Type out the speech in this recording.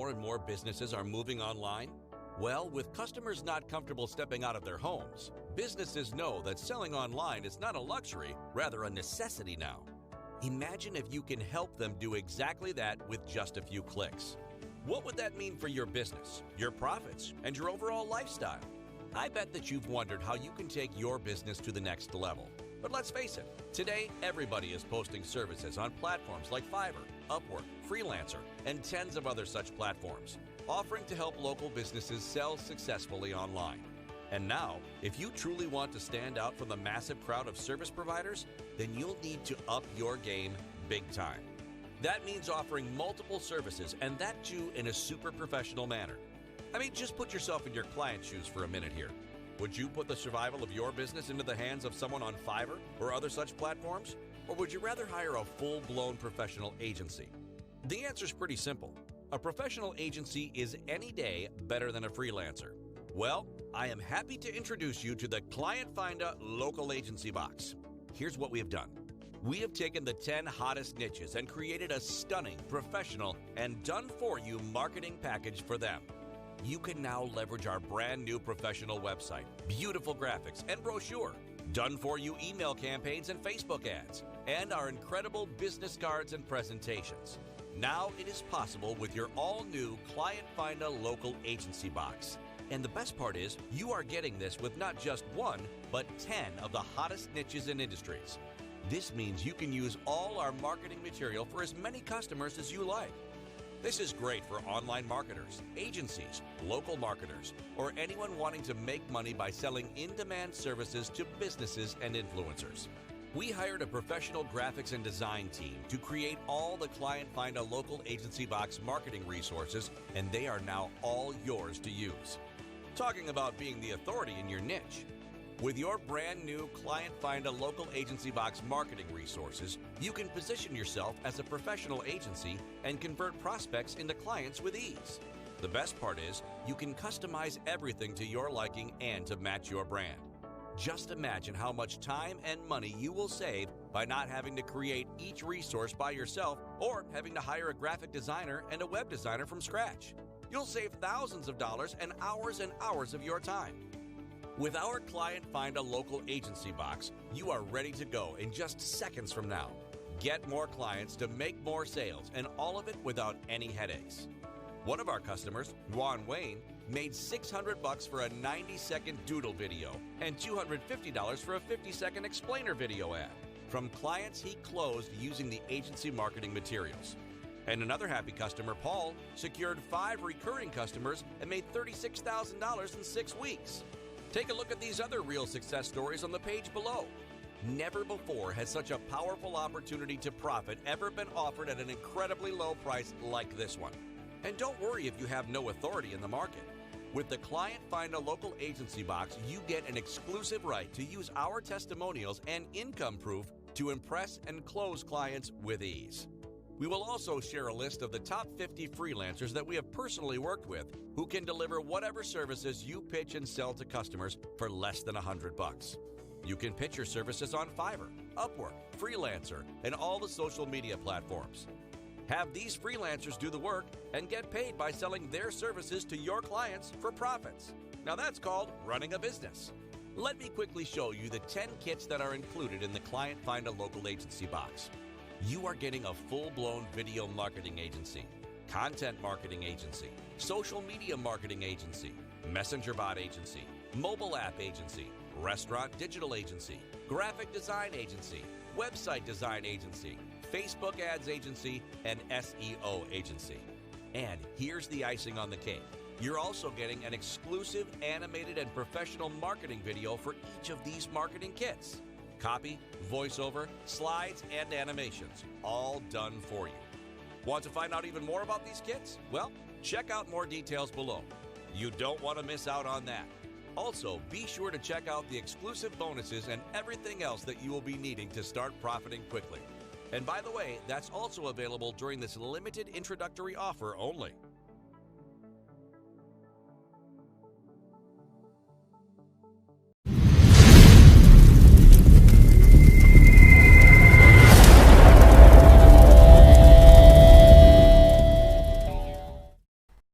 more and more businesses are moving online? Well, with customers not comfortable stepping out of their homes, businesses know that selling online is not a luxury, rather a necessity now. Imagine if you can help them do exactly that with just a few clicks. What would that mean for your business, your profits, and your overall lifestyle? I bet that you've wondered how you can take your business to the next level. But let's face it, today everybody is posting services on platforms like Fiverr, Upwork, Freelancer, and tens of other such platforms, offering to help local businesses sell successfully online. And now, if you truly want to stand out from the massive crowd of service providers, then you'll need to up your game big time. That means offering multiple services, and that too in a super professional manner. I mean, just put yourself in your client's shoes for a minute here. Would you put the survival of your business into the hands of someone on Fiverr or other such platforms? Or would you rather hire a full-blown professional agency? The answer's pretty simple. A professional agency is any day better than a freelancer. Well, I am happy to introduce you to the ClientFinda Local Agency Box. Here's what we have done. We have taken the 10 hottest niches and created a stunning, professional, and done-for-you marketing package for them. You can now leverage our brand new professional website, beautiful graphics and brochure, done-for-you email campaigns and Facebook ads, and our incredible business cards and presentations. Now it is possible with your all-new ClientFinda Local Agency Box. And the best part is, you are getting this with not just one, but 10 of the hottest niches and industries. This means you can use all our marketing material for as many customers as you like. This is great for online marketers, agencies, local marketers, or anyone wanting to make money by selling in-demand services to businesses and influencers. We hired a professional graphics and design team to create all the ClientFinda Local Agency Box marketing resources, and they are now all yours to use. Talking about being the authority in your niche. With your brand new ClientFinda Local Agency Box marketing resources, you can position yourself as a professional agency and convert prospects into clients with ease. The best part is, you can customize everything to your liking and to match your brand. Just imagine how much time and money you will save by not having to create each resource by yourself or having to hire a graphic designer and a web designer from scratch. You'll save thousands of dollars and hours of your time. With our ClientFinda Local Agency Box, you are ready to go in just seconds from now. Get more clients to make more sales, and all of it without any headaches. One of our customers, Juan Wayne, made $600 for a 90-second doodle video and $250 for a 50-second explainer video ad from clients he closed using the agency marketing materials. And another happy customer, Paul, secured 5 recurring customers and made $36,000 in 6 weeks. Take a look at these other real success stories on the page below. Never before has such a powerful opportunity to profit ever been offered at an incredibly low price like this one. And don't worry if you have no authority in the market. With the ClientFinda Local Agency Box, you get an exclusive right to use our testimonials and income proof to impress and close clients with ease. We will also share a list of the top 50 freelancers that we have personally worked with who can deliver whatever services you pitch and sell to customers for less than $100. You can pitch your services on Fiverr, Upwork, Freelancer, and all the social media platforms. Have these freelancers do the work and get paid by selling their services to your clients for profits. Now that's called running a business. Let me quickly show you the 10 kits that are included in the ClientFinda Local Agency Box. You are getting a full-blown video marketing agency, content marketing agency, social media marketing agency, messenger bot agency, mobile app agency, restaurant digital agency, graphic design agency, website design agency, Facebook ads agency, and SEO agency. And here's the icing on the cake. You're also getting an exclusive animated and professional marketing video for each of these marketing kits. Copy, voiceover, slides, and animations, all done for you. Want to find out even more about these kits? Well, check out more details below. You don't want to miss out on that. Also, be sure to check out the exclusive bonuses and everything else that you will be needing to start profiting quickly. And by the way, that's also available during this limited introductory offer only.